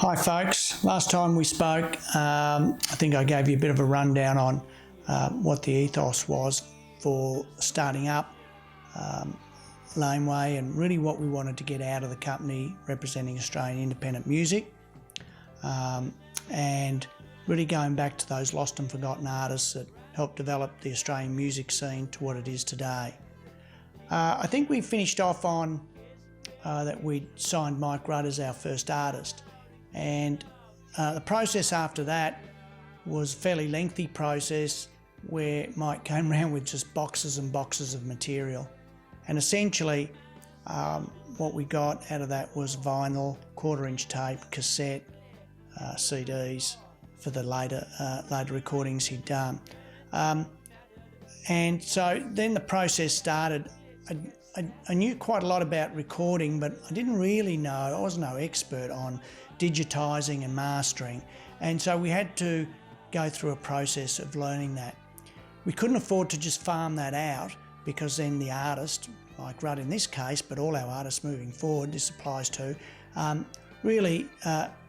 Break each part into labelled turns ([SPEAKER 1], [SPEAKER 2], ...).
[SPEAKER 1] Hi folks, last time we spoke I think I gave you a bit of a rundown on what the ethos was for starting up Laneway and really what we wanted to get out of the company representing Australian independent music, and really going back to those lost and forgotten artists that helped develop the Australian music scene to what it is today. I think we finished off on that we'd signed Mike Rudd as our first artist. And the process after that was a fairly lengthy process where Mike came around with just boxes and boxes of material. And essentially what we got out of that was vinyl, quarter-inch tape, cassette, CDs for the later recordings he'd done. And so then the process started. I knew quite a lot about recording, but I didn't really know, I was no expert on digitising and mastering, and so we had to go through a process of learning that. We couldn't afford to just farm that out, because then the artist, like Rudd in this case, but all our artists moving forward, this applies to, really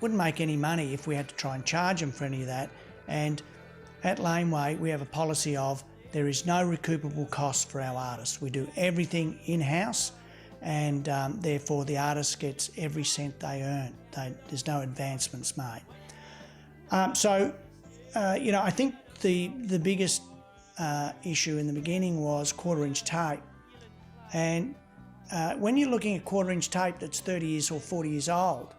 [SPEAKER 1] wouldn't make any money if we had to try and charge them for any of that. And at Laneway we have a policy of there is no recoupable cost for our artists. We do everything in-house, and therefore the artist gets every cent they earn. There's no advancements made. I think the biggest issue in the beginning was quarter-inch tape. And when you're looking at quarter-inch tape that's 30 years or 40 years old,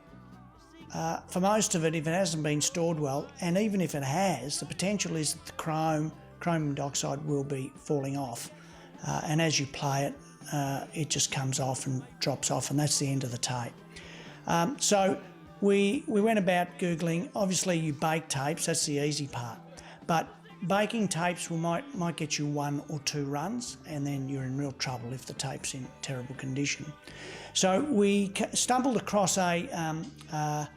[SPEAKER 1] for most of it, if it hasn't been stored well, and even if it has, the potential is that the chromium dioxide will be falling off. And as you play it, it just comes off and drops off, and that's the end of the tape. So we went about Googling. Obviously you bake tapes, that's the easy part. But baking tapes might get you 1 or 2 runs, and then you're in real trouble if the tape's in terrible condition. So we stumbled across a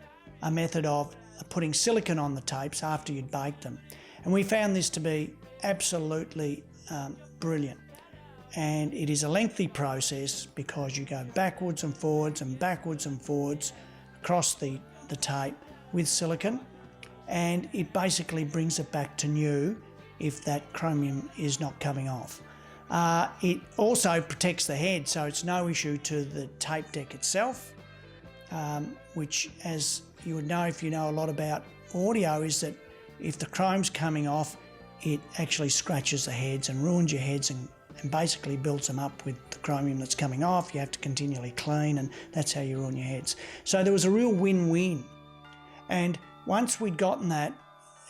[SPEAKER 1] method of putting silicone on the tapes after you'd baked them. And we found this to be absolutely brilliant. And it is a lengthy process because you go backwards and forwards and backwards and forwards across the tape with silicone, and it basically brings it back to new if that chromium is not coming off. It also protects the head, so it's no issue to the tape deck itself, which, as you would know if you know a lot about audio, is that if the chrome's coming off, it actually scratches the heads and ruins your heads and basically builds them up with the chromium that's coming off. You have to continually clean, and that's how you ruin your heads. So there was a real win-win. And once we'd gotten that,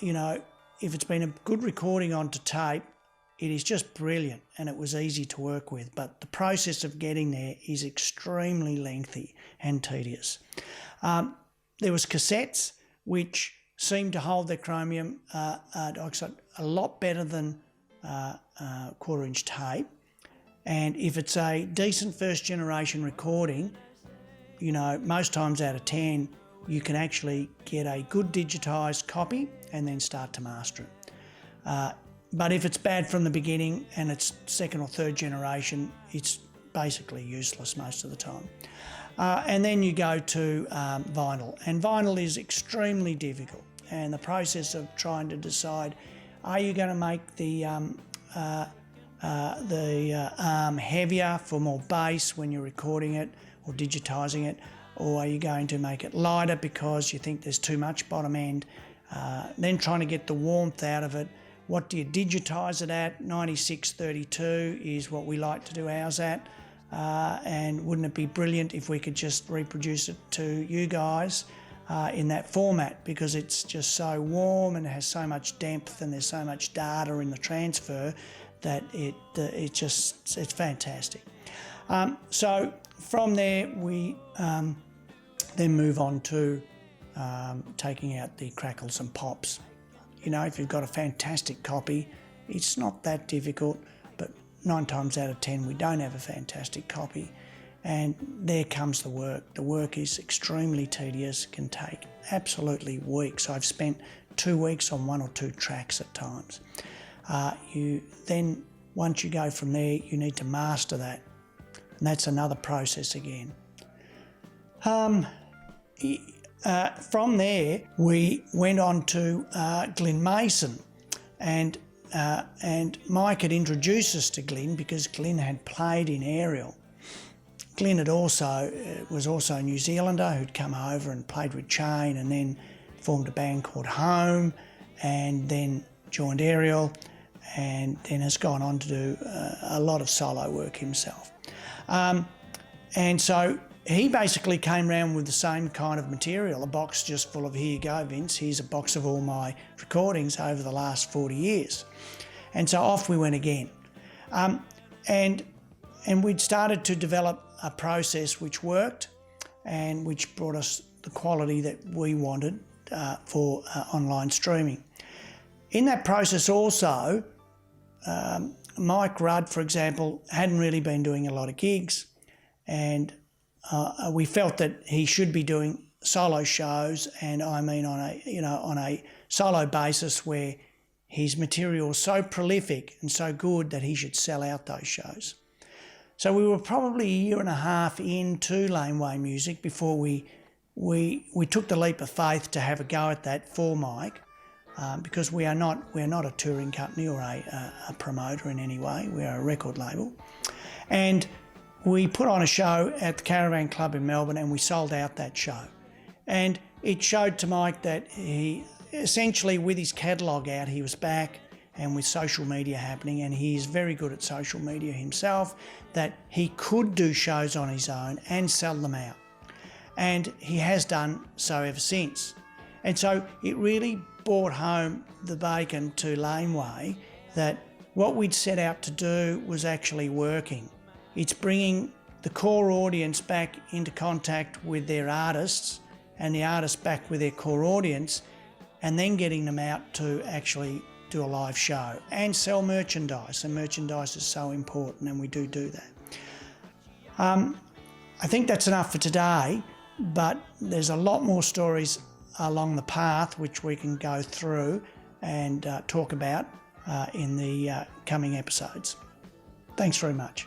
[SPEAKER 1] if it's been a good recording onto tape, it is just brilliant, and it was easy to work with. But the process of getting there is extremely lengthy and tedious. There was cassettes, which seemed to hold their chromium dioxide a lot better than quarter-inch tape. And if it's a decent first-generation recording, most times out of 10, you can actually get a good digitised copy and then start to master it. But if it's bad from the beginning and it's second or third generation, it's basically useless most of the time. And then you go to vinyl, and vinyl is extremely difficult. And the process of trying to decide, are you going to make the arm heavier for more bass when you're recording it or digitising it, or are you going to make it lighter because you think there's too much bottom end? Then trying to get the warmth out of it. What do you digitise it at? 9632 is what we like to do ours at. And wouldn't it be brilliant if we could just reproduce it to you guys in that format, because it's just so warm and it has so much depth and there's so much data in the transfer that it's fantastic. So from there we then move on to taking out the crackles and pops. If you've got a fantastic copy, it's not that difficult, but 9 times out of 10 we don't have a fantastic copy. And there comes the work. The work is extremely tedious, can take absolutely weeks. I've spent 2 weeks on 1 or 2 tracks at times. Once you go from there, you need to master that. And that's another process again. from there, we went on to Glyn Mason, and Mike had introduced us to Glyn because Glyn had played in aerial. Glyn had was also a New Zealander who'd come over and played with Chain, and then formed a band called Home, and then joined aerial, and then has gone on to do a lot of solo work himself. And so he basically came around with the same kind of material, a box just full of, here you go, Vince, here's a box of all my recordings over the last 40 years. And so off we went again. And we'd started to develop a process which worked and which brought us the quality that we wanted for online streaming. In that process also, Mike Rudd, for example, hadn't really been doing a lot of gigs, and we felt that he should be doing solo shows, and I mean on a solo basis where his material was so prolific and so good that he should sell out those shows. So we were probably a year and a half into Laneway Music before we took the leap of faith to have a go at that for Mike, because we're not a touring company or a promoter in any way. We are a record label, and we put on a show at the Caravan Club in Melbourne, and we sold out that show. And it showed to Mike that he, essentially with his catalogue out, he was back, and with social media happening, and he's very good at social media himself, that he could do shows on his own and sell them out. And he has done so ever since. And so it really brought home the bacon to Laneway that what we'd set out to do was actually working. It's bringing the core audience back into contact with their artists, and the artists back with their core audience, and then getting them out to actually do a live show and sell merchandise. And merchandise is so important, and we do that. I think that's enough for today, but there's a lot more stories along the path which we can go through and talk about in the coming episodes. Thanks very much.